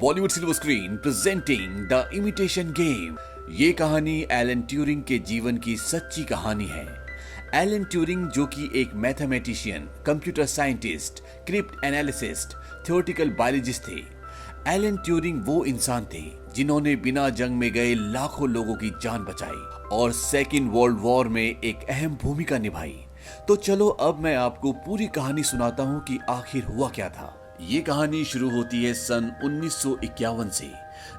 Bollywood silver screen presenting the imitation game. ये कहानी Alan Turing के जीवन की सच्ची कहानी है। एलन ट्यूरिंग जो कि एक mathematician, computer scientist, crypt analyst, theoretical biologist थे। एलन ट्यूरिंग वो इंसान थे जिन्होंने बिना जंग में गए लाखों लोगों की जान बचाई और सेकेंड वर्ल्ड वॉर में एक अहम भूमिका निभाई। तो चलो अब मैं आपको पूरी कहानी सुनाता हूँ कि आखिर हुआ क्या था। ये कहानी शुरू होती है सन 1951 से,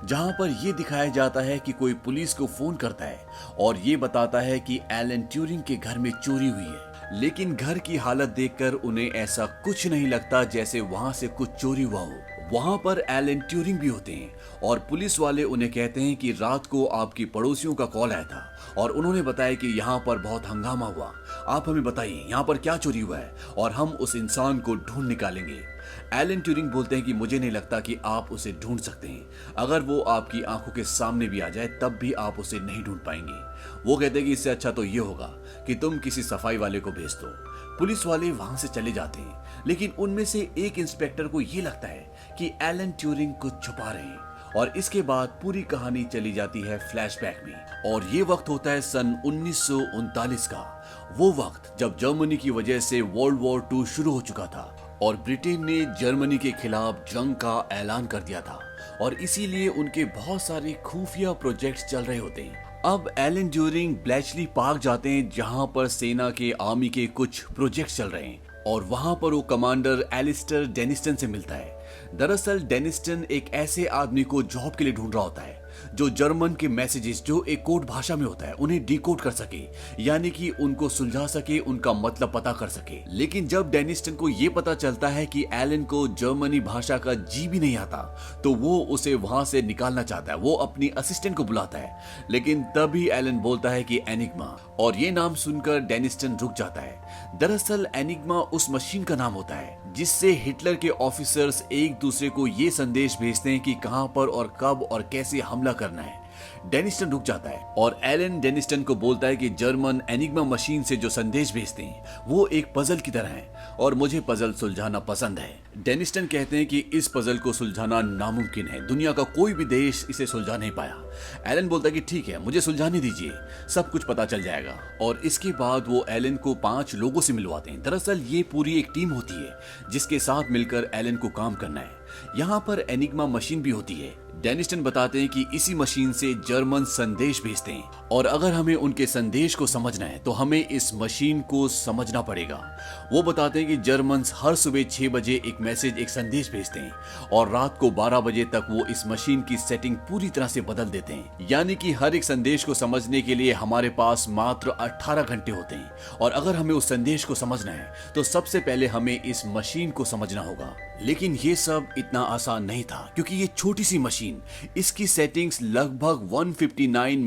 जहां पर यह दिखाया जाता है कि कोई पुलिस को फोन करता है और ये बताता है कि एलन ट्यूरिंग के घर में चोरी हुई है। लेकिन घर की हालत देखकर उन्हें ऐसा कुछ नहीं लगता जैसे वहां से कुछ चोरी हुआ हो। वहां पर एलन ट्यूरिंग भी होते हैं और पुलिस वाले उन्हें कहते हैं कि रात को आपकी पड़ोसियों का कॉल आया था और उन्होंने बताया कि यहाँ पर बहुत हंगामा हुआ। आप हमें बताइए यहाँ पर क्या चोरी हुआ है और हम उस इंसान को ढूंढ निकालेंगे। एलन ट्यूरिंग बोलते हैं कि मुझे नहीं लगता कि आप उसे ढूंढ सकते हैं। अगर वो आपकी आंखों के सामने भी आ जाए तब भी आप उसे नहीं ढूंढ पाएंगे। वो कहते हैं कि इससे अच्छा तो ये होगा कि तुम किसी सफाई वाले को भेज दो। पुलिस वाले वहां से चले जाते हैं, लेकिन उनमें से एक इंस्पेक्टर को ये लगता है कि एलन ट्यूरिंग कुछ छुपा रहे हैं। और इसके बाद पूरी कहानी चली जाती है फ्लैशबैक में और ये वक्त होता है सन 1939 का, वो वक्त जब जर्मनी की वजह से वर्ल्ड वॉर 2 शुरू हो चुका था और ब्रिटेन ने जर्मनी के खिलाफ जंग का ऐलान कर दिया था और इसीलिए उनके बहुत सारे खुफिया प्रोजेक्ट्स चल रहे होते हैं। अब एलन ट्यूरिंग ब्लेचली पार्क जाते हैं जहां पर सेना के आर्मी के कुछ प्रोजेक्ट्स चल रहे हैं और वहां पर वो कमांडर एलिस्टर डेनिस्टन से मिलता है। दरअसल डेनिस्टन एक ऐसे आदमी को जॉब के लिए ढूंढ रहा होता है जो जर्मन के मैसेजेस जो एक कोड भाषा में होता है उन्हें डिकोड कर सके, यानी कि उनको सुलझा सके, उनका मतलब पता कर सके। लेकिन जब डेनिस्टन को यह पता चलता है कि एलन को जर्मनी भाषा का जी भी नहीं आता तो वो उसे वहां से निकालना चाहता है। वो अपनी असिस्टेंट को बुलाता है, लेकिन तभी एलन बोलता है कि एनिग्मा, और ये नाम सुनकर डेनिस्टन रुक जाता है। दरअसल एनिग्मा उस मशीन का नाम होता है जिससे हिटलर के ऑफिसर्स एक दूसरे को ये संदेश भेजते हैं कि कहां पर और कब और कैसे हमला करना है। डेनिस्टन रुक जाता है और एलन डेनिस्टन को बोलता है कि जर्मन एनिग्मा मशीन से जो संदेश भेजते हैं वो एक पजल की तरह है और मुझे पजल सुलझाना पसंद है। डेनिस्टन कहते हैं कि इस पजल को सुलझाना नामुमकिन है, दुनिया का कोई भी देश इसे सुलझा नहीं पाया। एलन बोलता है कि ठीक है, मुझे सुलझाने दीजिए, सब कुछ पता चल जाएगा। और इसके बाद वो एलन को 5 लोगों से मिलवाते हैं। दरअसल ये पूरी एक टीम होती है जिसके साथ मिलकर एलन को काम करना है। यहाँ पर एनिग्मा मशीन भी होती है। डेनिस्टन बताते हैं कि इसी मशीन से जर्मन संदेश भेजते हैं और अगर हमें उनके संदेश को समझना है तो हमें इस मशीन को समझना पड़ेगा। वो बताते हैं कि जर्मन हर सुबह 6 बजे एक मैसेज, एक संदेश भेजते हैं और रात को 12 बजे तक वो इस मशीन की सेटिंग पूरी तरह से बदल देते हैं। यानी कि हर एक संदेश को समझने के लिए हमारे पास मात्र 18 घंटे होते हैं और अगर हमें उस संदेश को समझना है तो सबसे पहले हमें इस मशीन को समझना होगा। लेकिन ये सब इतना आसान नहीं था क्योंकि ये छोटी सी मशीन, इसकी सेटिंग्स लगभग 159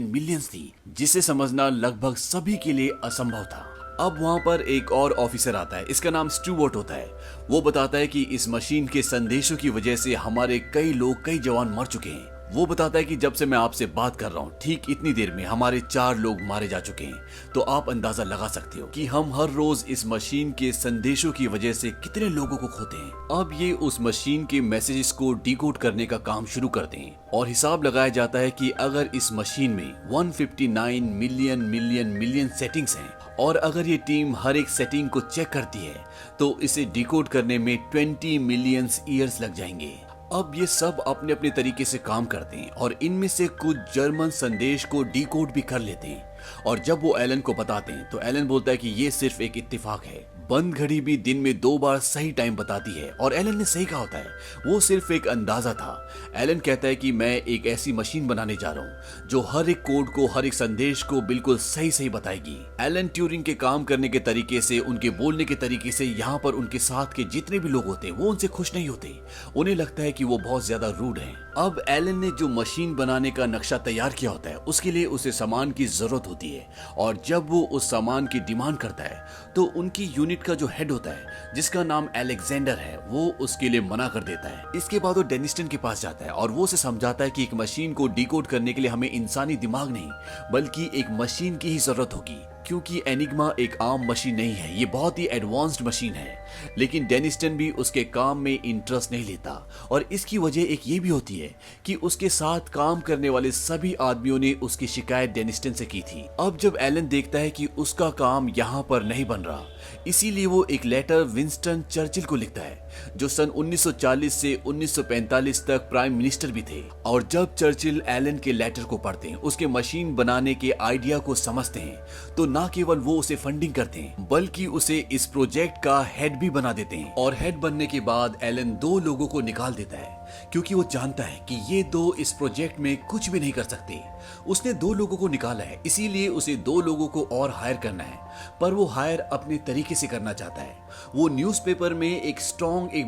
मिलियंस थी, जिसे समझना लगभग सभी के लिए असंभव था। अब वहां पर एक और ऑफिसर आता है, इसका नाम स्टुअर्ट होता है। वो बताता है कि इस मशीन के संदेशों की वजह से हमारे कई लोग, कई जवान मर चुके हैं। वो बताता है कि जब से मैं आपसे बात कर रहा हूँ ठीक इतनी देर में हमारे 4 लोग मारे जा चुके हैं। तो आप अंदाजा लगा सकते हो कि हम हर रोज इस मशीन के संदेशों की वजह से कितने लोगों को खोते हैं। अब ये उस मशीन के मैसेजेस को डिकोड करने का काम शुरू करते हैं और हिसाब लगाया जाता है कि अगर इस मशीन में 159 मिलियन सेटिंग्स हैं और अगर ये टीम हर एक सेटिंग को चेक करती है तो इसे डिकोड करने में 20 मिलियन ईयर्स लग जाएंगे। अब ये सब अपने अपने तरीके से काम करते हैं और इनमें से कुछ जर्मन संदेश को डिकोड भी कर लेते हैं और जब वो एलन को बताते हैं तो एलन बोलता है कि ये सिर्फ एक इत्तेफाक है। बंद घड़ी भी दिन में 2 बार सही टाइम बताती है और एलन ने सही कहा होता है, वो सिर्फ एक अंदाजा था। एलन कहता है कि मैं एक ऐसी मशीन बनाने जा रहा हूँ जो हर एक कोड को, हर एक संदेश को बिल्कुल सही बताएगी। एलन ट्यूरिंग के काम करने के तरीके से, उनके बोलने के तरीके से यहाँ पर उनके साथ के जितने भी लोग होते हैं वो उनसे खुश नहीं होते। उन्हें लगता है कि वो बहुत ज्यादा रूड हैं। अब एलन ने जो मशीन बनाने का नक्शा तैयार किया होता है उसके लिए उसे सामान की जरूरत होती है और जब वो उस सामान की डिमांड करता है तो उनकी यूनिट का जो हेड होता है जिसका नाम अलेक्जेंडर है वो उसके लिए मना कर देता है। इसके बाद वो डेनिस्टन के पास जाता है और वो उसे समझाता है कि एक मशीन को डिकोड करने के लिए हमें इंसानी दिमाग नहीं बल्कि एक मशीन की ही जरूरत होगी। क्योंकि एनिग्मा एक आम मशीन नहीं है, ये बहुत ही एडवांस्ड मशीन है। लेकिन डेनिस्टन भी उसके काम में इंटरेस्ट नहीं लेता और इसकी वजह एक ये भी होती है कि उसके साथ काम करने वाले सभी आदमियों ने उसकी शिकायत डेनिस्टन से की थी। अब जब एलन देखता है कि उसका काम यहाँ पर नहीं बन रहा, इसीलिए वो एक लेटर विंस्टन चर्चिल को लिखता है, जो सन 1940 से 1945 तक प्राइम मिनिस्टर भी थे। और जब चर्चिल एलन के लेटर को पढ़ते हैं, उसके मशीन बनाने के आइडिया को समझते हैं, तो न केवल वो उसे फंडिंग करते हैं बल्कि उसे इस प्रोजेक्ट का हेड भी बना देते हैं। और हेड बनने के बाद एलन 2 लोगों को निकाल देता है क्योंकि वो जानता है कि ये 2 इस प्रोजेक्ट में कुछ भी नहीं कर सकते। उसने 2 लोगों को निकाला है, इसीलिए उसे 2 लोगों को और हायर करना है, पर वो हायर अपने तरीके से करना चाहता है। वो न्यूज़पेपर में एक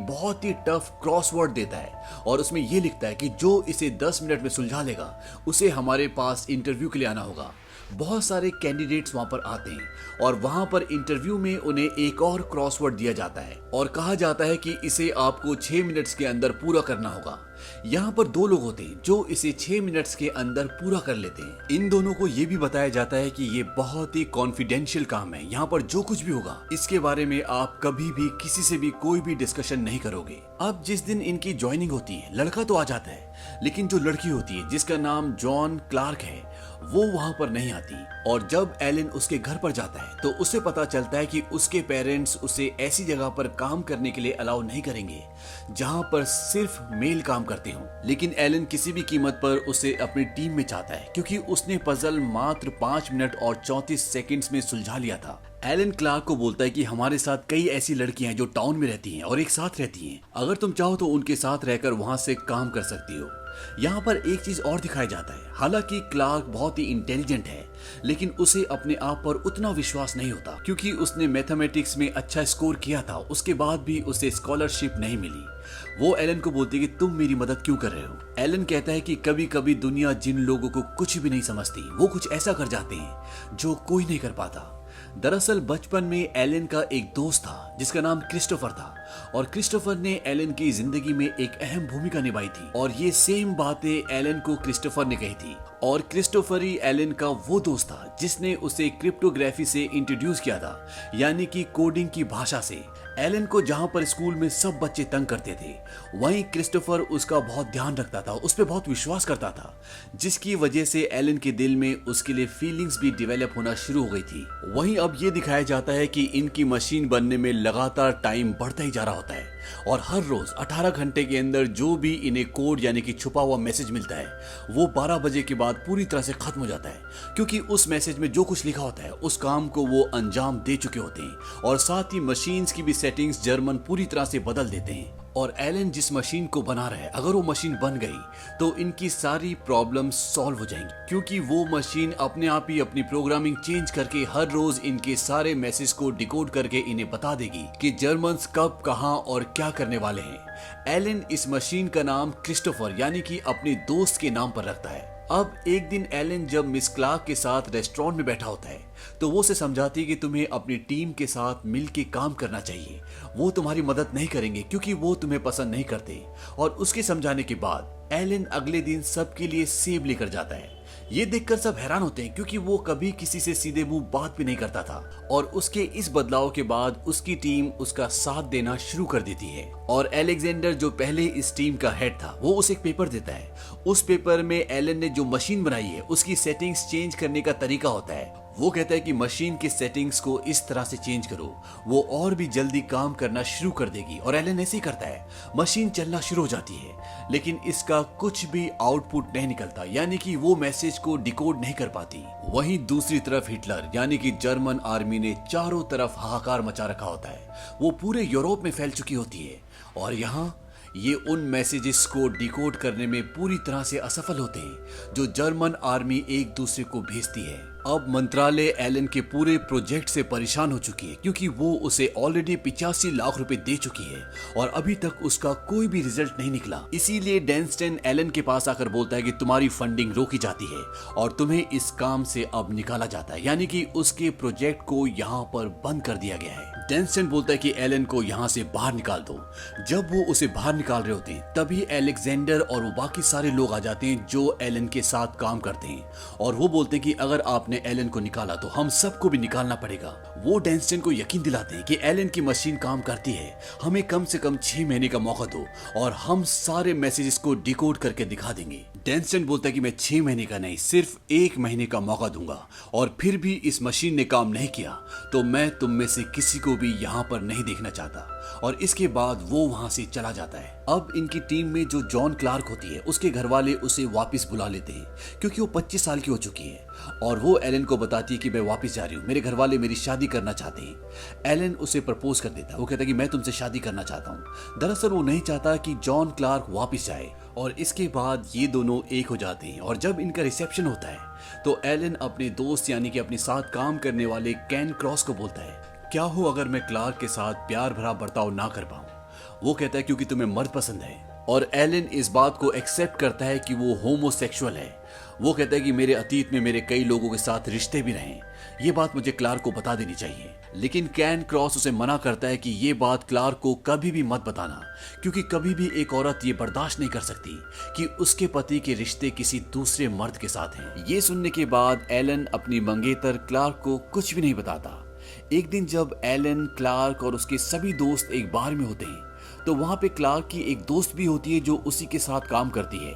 बहुत ही टफ क्रॉसवर्ड देता है और उसमें ये लिखता है कि जो इसे 10 मिनट में सुलझा लेगा उसे हमारे पास इंटरव्यू के लिए आना होगा। बहुत सारे कैंडिडेट्स वहां पर आते हैं और वहां पर इंटरव्यू में उन्हें एक और क्रॉसवर्ड दिया जाता है और कहा जाता है कि इसे आपको 6 मिनट्स के अंदर पूरा करना होगा। यहाँ पर 2 लोग होते हैं जो इसे 6 मिनट्स के अंदर पूरा कर लेते हैं। इन दोनों को ये भी बताया जाता है कि ये बहुत ही कॉन्फिडेंशियल काम है, यहाँ पर जो कुछ भी होगा इसके बारे में आप कभी भी किसी से भी कोई भी डिस्कशन नहीं करोगे। अब जिस दिन इनकी ज्वाइनिंग होती है, लड़का तो आ जाता है, लेकिन जो लड़की होती है जिसका नाम जॉन क्लार्क है, वो वहां पर नहीं आती। और जब एलन उसके घर पर जाता है तो उसे पता चलता है कि उसके पेरेंट्स उसे ऐसी जगह पर काम करने के लिए अलाउ नहीं करेंगे जहां पर सिर्फ मेल काम करते हो। लेकिन एलन किसी भी कीमत पर उसे अपनी टीम में चाहता है क्योंकि उसने पजल मात्र 5 मिनट और 34 सेकंड्स में सुलझा लिया था। एलन क्लार्क को बोलता है कि हमारे साथ कई ऐसी लड़कियां हैं जो टाउन में रहती हैं और एक साथ रहती हैं, अगर तुम चाहो तो उनके साथ रहकर वहां से काम कर सकती हो। यहाँ पर एक चीज और दिखाया जाता है, हालांकि क्लार्क बहुत ही इंटेलिजेंट है लेकिन उसे अपने आप पर उतना विश्वास नहीं होता क्योंकि उसने मैथमेटिक्स में अच्छा स्कोर किया था, उसके बाद भी उसे स्कॉलरशिप नहीं मिली। वो एलन को बोलती है कि तुम मेरी मदद क्यों कर रहे हो। एलन कहता है कि कभी कभी दुनिया जिन लोगों को कुछ भी नहीं समझती वो कुछ ऐसा कर जाते हैं जो कोई नहीं कर पाता। दरअसल बचपन में एलन का एक दोस्त था जिसका नाम क्रिस्टोफर था और क्रिस्टोफर ने एलन की जिंदगी में एक अहम भूमिका निभाई थी और ये सेम बातें एलन को क्रिस्टोफर ने कही थी। और क्रिस्टोफर ही एलन का वो दोस्त था जिसने उसे क्रिप्टोग्राफी से इंट्रोड्यूस किया था, यानी कि कोडिंग की भाषा से। एलन को जहां पर स्कूल में सब बच्चे तंग करते थे, वहीं क्रिस्टोफर उसका बहुत ध्यान रखता था, उस पर बहुत विश्वास करता था, जिसकी वजह से एलन के दिल में उसके लिए फीलिंग्स भी डेवलप होना शुरू हो गई थी। वहीं अब ये दिखाया जाता है कि इनकी मशीन बनने में लगातार टाइम बढ़ता ही जा रहा होता है और हर रोज 18 घंटे के अंदर जो भी इन्हें कोड यानी कि छुपा हुआ मैसेज मिलता है वो 12 बजे के बाद पूरी तरह से खत्म हो जाता है, क्योंकि उस मैसेज में जो कुछ लिखा होता है उस काम को वो अंजाम दे चुके होते हैं और साथ ही मशीन्स की भी सेटिंग्स जर्मन पूरी तरह से बदल देते हैं। और एलन जिस मशीन को बना रहा है, अगर वो मशीन बन गई तो इनकी सारी प्रॉब्लम्स सॉल्व हो जाएंगी, क्योंकि वो मशीन अपने आप ही अपनी प्रोग्रामिंग चेंज करके हर रोज इनके सारे मैसेज को डिकोड करके इन्हें बता देगी कि जर्मन्स कब, कहां और क्या करने वाले हैं। एलन इस मशीन का नाम क्रिस्टोफर यानी कि अपने दोस्त के नाम पर रखता है। अब एक दिन एलन जब मिस क्लार्क के साथ रेस्टोरेंट में बैठा होता है तो वो उसे समझाती है कि तुम्हें अपनी टीम के साथ मिलकर काम करना चाहिए, वो तुम्हारी मदद नहीं करेंगे क्योंकि वो तुम्हें पसंद नहीं करते। और उसके समझाने के बाद एलन अगले दिन सबके लिए सेब लेकर जाता है। ये देखकर सब हैरान होते हैं क्योंकि वो कभी किसी से सीधे मुंह बात भी नहीं करता था और उसके इस बदलाव के बाद उसकी टीम उसका साथ देना शुरू कर देती है। और अलेक्जेंडर जो पहले इस टीम का हेड था, वो उसे एक पेपर देता है। उस पेपर में एलन ने जो मशीन बनाई है उसकी सेटिंग्स चेंज करने का तरीका होता है। वो कहता है कि मशीन के सेटिंग्स को इस तरह से चेंज करो, वो और भी जल्दी काम करना शुरू कर देगी। और एलन ऐसे ही करता है, मशीन चलना शुरू हो जाती है, लेकिन इसका कुछ भी आउटपुट नहीं निकलता, यानी कि वो मैसेज को डिकोड नहीं कर पाती। वहीं दूसरी तरफ हिटलर यानी कि जर्मन आर्मी ने चारों तरफ हाहाकार मचा रखा होता है, वो पूरे यूरोप में फैल चुकी होती है और यहाँ ये उन मैसेजेस को डिकोड करने में पूरी तरह से असफल होते हैं जो जर्मन आर्मी एक दूसरे को भेजती है। अब मंत्रालय एलन के पूरे प्रोजेक्ट से परेशान हो चुकी है क्योंकि वो उसे ऑलरेडी 85 लाख रुपए दे चुकी है और अभी तक उसका कोई भी रिजल्ट नहीं निकला। इसीलिए डेंस्टन एलन के पास आकर बोलता है कि तुम्हारी फंडिंग रोकी जाती है और तुम्हें इस काम से अब निकाला जाता है, यानी कि उसके प्रोजेक्ट को यहाँ पर बंद कर दिया गया है। डेंस्टन बोलता है कि एलन को यहाँ से बाहर निकाल दो। जब वो उसे बाहर निकाल रहे होते हैं तभी अलेक्जेंडर और वो बाकी सारे लोग आ जाते हैं जो एलन के साथ काम करते हैं और वो बोलते हैं कि अगर आपने ने एलन को निकाला तो हम सबको भी निकालना पड़ेगा। वो डेनिस्टन को यकीन दिलाते हैं कि एलन की मशीन काम करती है, हमें कम से कम 6 महीने का मौका दो और हम सारे मैसेजेस को डिकोड करके दिखा देंगे। डेनिस्टन बोलता है कि मैं 6 महीने का नहीं, सिर्फ 1 महीने का मौका दूंगा और फिर भी इस मशीन ने काम नहीं किया तो मैं तुम में से किसी को भी यहाँ पर नहीं देखना चाहता। और इसके बाद वो वहां से चला जाता है। अब इनकी टीम में जो जॉन क्लार्क होती है उसके घर वाले उसे वापस बुला लेते हैं क्योंकि वो 25 साल की हो चुकी है और वो एलन को बताती है कि मैं वापस जा रही हूँ, मेरे घर वाले मेरी शादी करना चाहते हैं। एलन उसे प्रपोज कर देता है, वो कहता है कि मैं तुमसे शादी करना चाहता हूँ। दरअसल वो नहीं चाहता कि जॉन क्लार्क वापस जाए और इसके बाद ये दोनों एक हो जाते हैं। और जब इनका रिसेप्शन होता है तो एलन अपने दोस्त यानी कि अपने साथ काम करने वाले कैन क्रॉस को बोलता है, क्या हो अगर मैं क्लार्क के साथ प्यार भरा बर्ताव ना कर पाऊं? वो कहता है क्योंकि तुम्हें मर्द पसंद है। और एलन इस बात को एक्सेप्ट करता है कि वो होमोसेक्सुअल है। वो कहता है कि मेरे अतीत में मेरे कई लोगों के साथ रिश्ते भी रहे, ये बात मुझे क्लार्क को बता देनी चाहिए। लेकिन कैन क्रॉस उसे मना करता है कि ये बात क्लार्क को कभी भी मत बताना क्योंकि कभी भी एक औरत ये बर्दाश्त नहीं कर सकती कि उसके पति के रिश्ते किसी दूसरे मर्द के साथ हैं। ये सुनने के बाद एलन अपनी मंगेतर क्लार्क को कुछ भी नहीं बताता। एक दिन जब एलन, क्लार्क और उसके सभी दोस्त एक बार में होते हैं तो वहां पे क्लार्क की एक दोस्त भी होती है जो उसी के साथ काम करती है।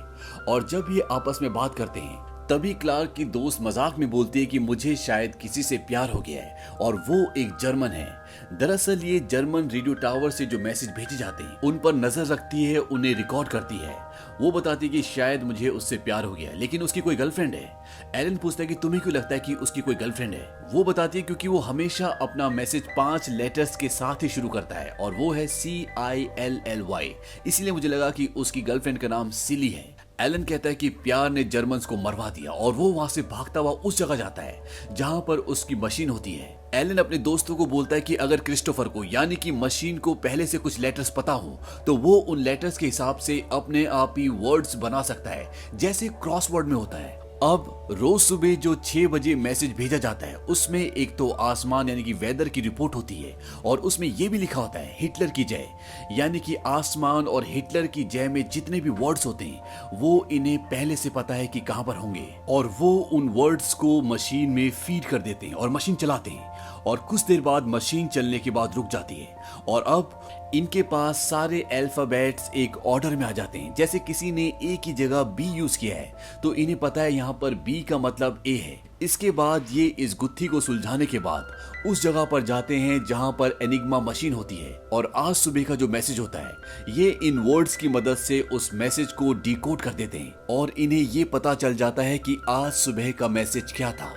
और जब ये आपस में बात करते हैं तभी क्लार्क की दोस्त मजाक में बोलती है कि मुझे शायद किसी से प्यार हो गया है और वो एक जर्मन है। दरअसल ये जर्मन रेडियो टावर से जो मैसेज भेजे जाते हैं उन पर नजर रखती है, उन्हें रिकॉर्ड करती है। वो बताती है कि शायद मुझे उससे प्यार हो गया है लेकिन उसकी कोई गर्लफ्रेंड है। एलन पूछता है कि तुम्हें क्यों लगता है कि उसकी कोई गर्लफ्रेंड है? वो बताती है क्योंकि वो हमेशा अपना मैसेज 5 लेटर्स के साथ ही शुरू करता है और वो है CILLY, इसीलिए मुझे लगा कि उसकी गर्लफ्रेंड का नाम सिली है। एलन कहता है कि प्यार ने जर्मन्स को मरवा दिया और वो वहां से भागता हुआ उस जगह जाता है जहां पर उसकी मशीन होती है। एलन अपने दोस्तों को बोलता है कि अगर क्रिस्टोफर को यानी कि मशीन को पहले से कुछ लेटर्स पता हो तो वो उन लेटर्स के हिसाब से अपने आप ही वर्ड्स बना सकता है जैसे क्रॉसवर्ड में होता है। अब रोज सुबह जो 6 बजे मैसेज भेजा जाता है उसमें एक तो आसमान यानी कि वेदर की रिपोर्ट होती है और उसमें यह भी लिखा होता है हिटलर की जय, यानी कि आसमान और हिटलर की जय में जितने भी वर्ड्स होते हैं वो इन्हें पहले से पता है कि कहां पर होंगे और वो उन वर्ड्स को मशीन में फीड कर देते हैं और मशीन चलाते हैं। और कुछ देर बाद मशीन चलने के बाद रुक जाती है और अब इनके पास सारे अल्फाबेट्स एक ऑर्डर में आ जाते हैं। जैसे किसी ने ए की जगह बी यूज किया है तो इन्हें पता है यहाँ पर बी का मतलब ए है। इसके बाद ये इस गुत्थी को सुलझाने के बाद उस जगह पर जाते हैं जहां पर एनिग्मा मशीन होती है और आज सुबह का जो मैसेज होता है ये इन वर्ड्स की मदद से उस मैसेज को डिकोड कर देते हैं और इन्हें ये पता चल जाता है कि आज सुबह का मैसेज क्या था।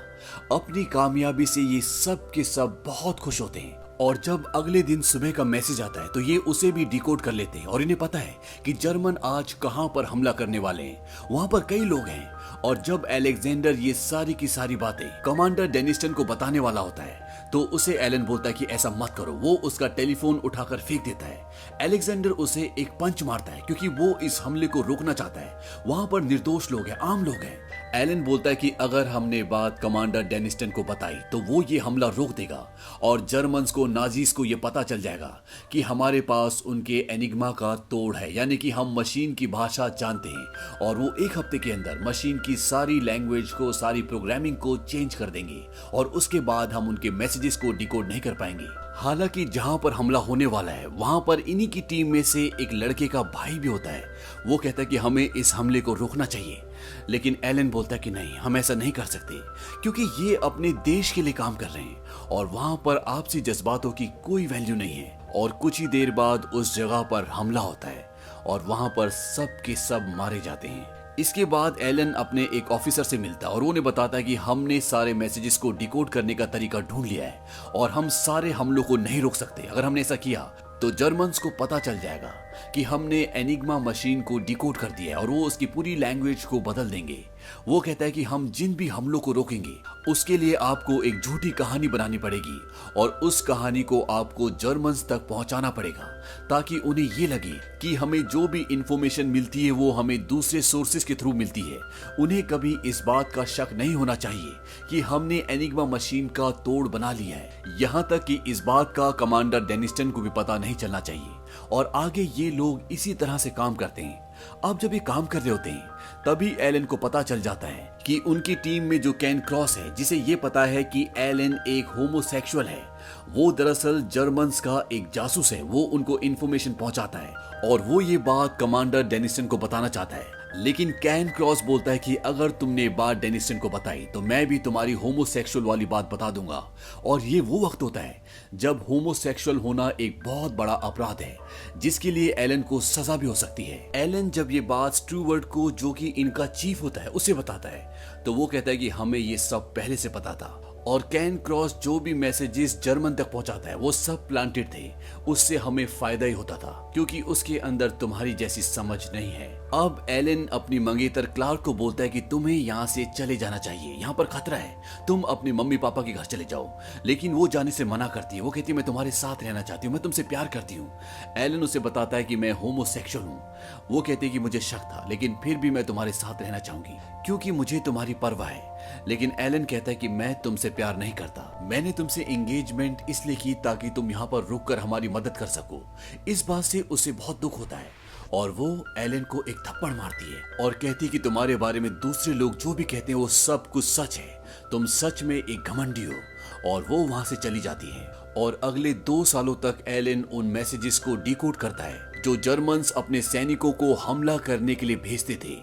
अपनी कामयाबी से ये सब के सब बहुत खुश होते हैं और जब अगले दिन सुबह का मैसेज आता है तो ये उसे भी डिकोड कर लेते हैं और इन्हें पता है कि जर्मन आज कहां पर हमला करने वाले हैं, वहां पर कई लोग हैं। और जब अलेक्जेंडर ये सारी की सारी बातें कमांडर डेनिस्टन को बताने वाला होता है तो उसे एलन बोलता है कि ऐसा मत करो। वो उसका टेलीफोन उठाकर फेंक देता है। अलेक्जेंडर उसे एक पंच मारता है क्योंकि वो इस हमले को रोकना चाहता है। वहां पर निर्दोष लोग हैं, आम लोग हैं। एलन बोलता है कि अगर हमने बात कमांडर डेनिस्टन को बताई तो वो ये हमला रोक देगा और जर्मन्स को, नाजीज को ये पता चल जाएगा कि हमारे पास उनके एनिग्मा का तोड़ है, यानी कि हम मशीन की भाषा जानते हैं और वो 1 हफ्ते के अंदर मशीन की सारी लैंग्वेज को, सारी प्रोग्रामिंग को चेंज कर देंगे और उसके बाद हम उनके मैसेजेस को डिकोड नहीं कर पाएंगे। हालांकि जहां पर हमला होने वाला है वहां पर इन्हीं की टीम में से एक लड़के का भाई भी होता है। वो कहता है कि हमें इस हमले को रोकना चाहिए, लेकिन एलन बोलता है कि नहीं, हम ऐसा नहीं कर सकते क्योंकि ये अपने देश के लिए काम कर रहे हैं और वहां पर आपसी जज्बातों की कोई वैल्यू नहीं है। और कुछ ही देर बाद उस जगह पर हमला होता है और वहां पर सब के सब मारे जाते हैं। इसके बाद एलन अपने एक ऑफिसर से मिलता है और उन्हें बताता है कि हमने सारे मैसेजेस को डिकोड करने का तरीका ढूंढ लिया है और हम सारे हमलों को नहीं रोक सकते। अगर हमने ऐसा किया तो जर्मन्स को पता चल जाएगा कि हमने एनिग्मा मशीन को डिकोड कर दिया है और वो उसकी पूरी लैंग्वेज को बदल देंगे। वो कहता है कि हम जिन भी हमलों को रोकेंगे उसके लिए आपको एक झूठी कहानी बनानी पड़ेगी और उस कहानी को आपको जर्मन्स तक पहुंचाना पड़ेगा ताकि उन्हें ये लगे कि हमें जो भी इंफॉर्मेशन मिलती है वो हमें दूसरे सोर्सेज के थ्रू मिलती है। उन्हें कभी इस बात का शक नहीं होना चाहिए कि हमने एनिग्मा मशीन का तोड़ बना लिया है। यहाँ तक कि इस बात का कमांडर डेनिस्टन को भी पता नहीं चलना चाहिए और आगे ये लोग इसी तरह से काम करते हैं। अब जब ये काम कर रहे होते हैं तभी एलन को पता चल जाता है कि उनकी टीम में जो कैन क्रॉस है, जिसे ये पता है कि एलन एक होमोसेक्सुअल है, वो दरअसल जर्मन्स का एक जासूस है। वो उनको इन्फॉर्मेशन पहुंचाता है और वो ये बात कमांडर डेनिसन को बताना चाहता है। लेकिन कैन क्रॉस बोलता है कि अगर तुमने ये बात डेनिसन को बताई तो मैं भी तुम्हारी होमोसेक्सुअल वाली बात बता दूंगा। और ये वो वक्त होता है जब होमोसेक्सुअल होना एक बहुत बड़ा अपराध है, जिसके लिए एलन को सजा भी हो सकती है। एलन जब ये बात स्टूवर्ट को, जो कि इनका चीफ होता है, उसे बताता है तो वो कहता है कि हमें ये सब पहले से पता था। और कैन क्रॉस जो भी मैसेजेस जर्मन तक पहुंचाता है वो सब प्लांटेड थे, उससे हमें फायदा ही होता था क्योंकि उसके अंदर तुम्हारी जैसी समझ नहीं है। अब एलन अपनी मंगेतर क्लार्क को बोलता है कि तुम्हें यहाँ से चले जाना चाहिए, यहाँ पर खतरा है, तुम अपने मम्मी पापा के घर चले जाओ। लेकिन वो जाने से मना करती है। वो कहती है मैं तुम्हारे साथ रहना चाहती हूँ, मैं तुमसे प्यार करती हूँ। एलन उसे बताता है कि मैं होमोसेक्सुअल हूँ। वो कहती है कि मुझे शक था, लेकिन फिर भी मैं तुम्हारे साथ रहना चाहूंगी क्योंकि मुझे तुम्हारी परवाह है। लेकिन एलन कहता है कि मैं तुमसे प्यार नहीं करता, मैंने तुमसे एंगेजमेंट इसलिए की ताकि तुम यहाँ पर रुककर हमारी मदद कर सको। इस बात से उसे बहुत दुख होता है और वो एलन को एक थप्पड़ मारती है और कहती है कि तुम्हारे बारे में दूसरे लोग जो भी कहते हैं वो सब कुछ सच है, तुम सच में एक घमंडी हो। और वो वहां से चली जाती है। और अगले 2 सालों तक एलन उन मैसेजेस को डिकोड करता है जो जर्मन्स अपने सैनिकों को हमला करने के लिए भेजते थे।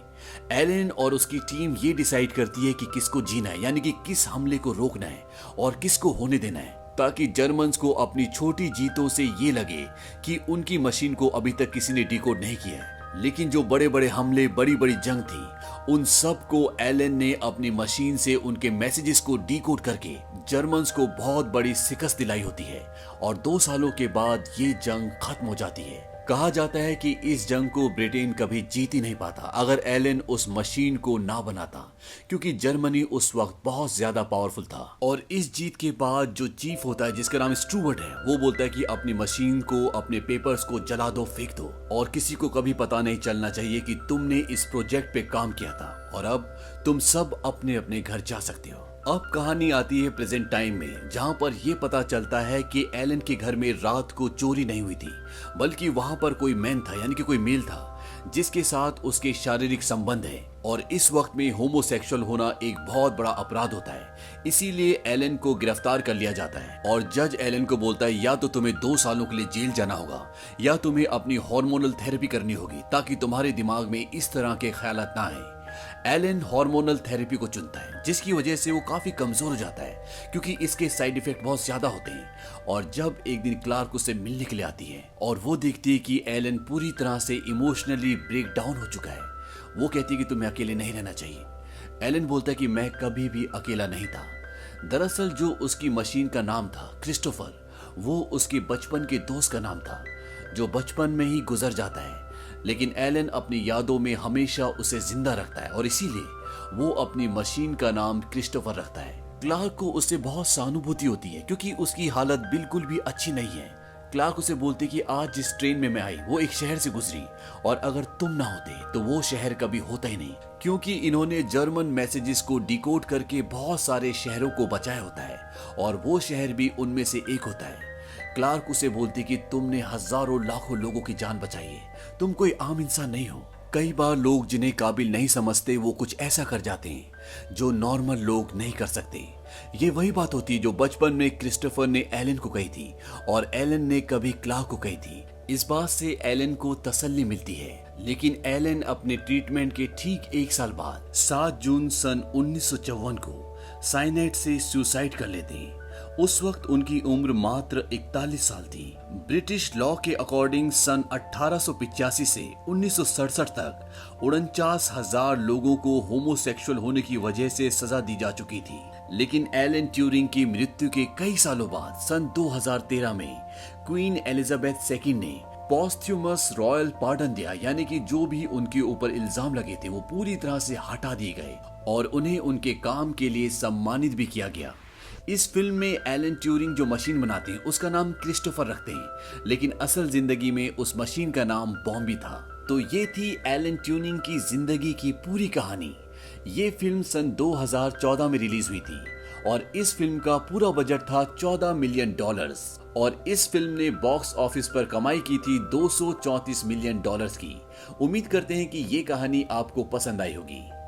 एलन और उसकी टीम ये डिसाइड करती है कि किसको जीना है, यानी कि किस हमले को रोकना है और किसको होने देना है, ताकि जर्मन्स को अपनी छोटी जीतों से ये लगे कि उनकी मशीन को अभी तक किसी ने डिकोड नहीं किया है। लेकिन जो बड़े बड़े हमले, बड़ी बड़ी जंग थी, उन सब को एलन ने अपनी मशीन से उनके मैसेजेस को डिकोड करके जर्मन्स को बहुत बड़ी शिकस्त दिलाई होती है। और 2 सालों के बाद ये जंग खत्म हो जाती है। कहा जाता है कि इस जंग को ब्रिटेन कभी जीत ही नहीं पाता अगर एलन उस मशीन को ना बनाता, क्योंकि जर्मनी उस वक्त बहुत ज्यादा पावरफुल था। और इस जीत के बाद जो चीफ होता है, जिसका नाम स्टूवर्ट है, वो बोलता है कि अपनी मशीन को, अपने पेपर्स को जला दो, फेंक दो और किसी को कभी पता नहीं चलना चाहिए कि तुमने इस प्रोजेक्ट पे काम किया था। और अब तुम सब अपने अपने घर जा सकते हो। अब कहानी आती है प्रेजेंट टाइम में, जहां पर यह पता चलता है कि एलन के घर में रात को चोरी नहीं हुई थी, बल्कि वहां पर कोई मैन था, यानी कि कोई मेल था जिसके साथ उसके शारीरिक संबंध है। और इस वक्त में होमोसेक्सुअल होना एक बहुत बड़ा अपराध होता है, इसीलिए एलन को गिरफ्तार कर लिया जाता है। और जज एलन को बोलता है या तो तुम्हें 2 सालों के लिए जेल जाना होगा या तुम्हें अपनी हार्मोनल थेरेपी करनी होगी ताकि तुम्हारे दिमाग में इस तरह के ख्यालात ना आए। एलन हार्मोनल थेरेपी को चुनता है, जिसकी वजह से वो काफी कमजोर हो जाता है क्योंकि इसके साइड इफेक्ट बहुत ज्यादा होते हैं। और जब एक दिन क्लार्क उसे मिलने के लिए आती है और वो देखती है कि एलन पूरी तरह से इमोशनली ब्रेक डाउन हो चुका है, वो कहती है कि तुम्हें अकेले नहीं रहना चाहिए। एलन बोलता है कि मैं कभी भी अकेला नहीं था। दरअसल जो उसकी मशीन का नाम था क्रिस्टोफर, वो उसके बचपन के दोस्त का नाम था जो बचपन में ही गुजर जाता है। लेकिन एलन अपनी यादों में हमेशा उसे जिंदा रखता है और इसीलिए वो अपनी मशीन का नाम क्रिस्टोफर रखता है। क्लार्क को उससे बहुत सहानुभूति होती है क्योंकि उसकी हालत बिल्कुल भी अच्छी नहीं है। क्लार्क उसे बोलते कि आज जिस ट्रेन में मैं आई वो एक शहर से गुजरी और अगर तुम ना होते तो वो शहर कभी होता ही नहीं, क्योंकि इन्होंने जर्मन मैसेजेस को डिकोड करके बहुत सारे शहरों को बचाया होता है और वो शहर भी उनमें से एक होता है। क्लार्क उसे बोलती कि तुमने हजारों लाखों लोगों की जान बचाई है, तुम कोई आम इंसान नहीं हो। कई बार लोग जिन्हें काबिल नहीं समझते वो कुछ ऐसा कर जाते हैं जो नॉर्मल लोग नहीं कर सकते। ये वही बात होती है जो बचपन में क्रिस्टोफर ने एलन को कही थी और एलन ने कभी क्लार्क को कही थी। इस बात से एलन को तसल्ली मिलती है। लेकिन एलन अपने ट्रीटमेंट के ठीक 1 साल बाद 7 जून सन 1954 को साइनाइड से सुसाइड कर लेते हैं। उस वक्त उनकी उम्र मात्र 41 साल थी। ब्रिटिश लॉ के अकॉर्डिंग सन 1885 से 1967 तक 49,000 लोगों को होमोसेक्सुअल होने की वजह से सजा दी जा चुकी थी। लेकिन एलन ट्यूरिंग की मृत्यु के कई सालों बाद सन 2013 में क्वीन एलिजाबेथ II ने पॉस्थ्यूमस रॉयल पार्डन दिया, यानी कि जो भी उनके ऊपर इल्जाम लगे थे वो पूरी तरह से हटा दिए गए और उन्हें उनके काम के लिए सम्मानित भी किया गया। इस फिल्म में एलन ट्यूरिंग जो मशीन बनाते हैं उसका नाम क्रिस्टोफर रखते हैं, लेकिन असल जिंदगी में उस मशीन का नाम बॉम्बी था। तो ये थी एलन ट्यूरिंग की जिंदगी की पूरी कहानी। ये फिल्म सन 2014 में रिलीज हुई थी और इस फिल्म का पूरा बजट था $14 मिलियन और इस फिल्म ने बॉक्स ऑफिस पर कमाई की थी $234 मिलियन की। उम्मीद करते हैं कि ये कहानी आपको पसंद आई होगी।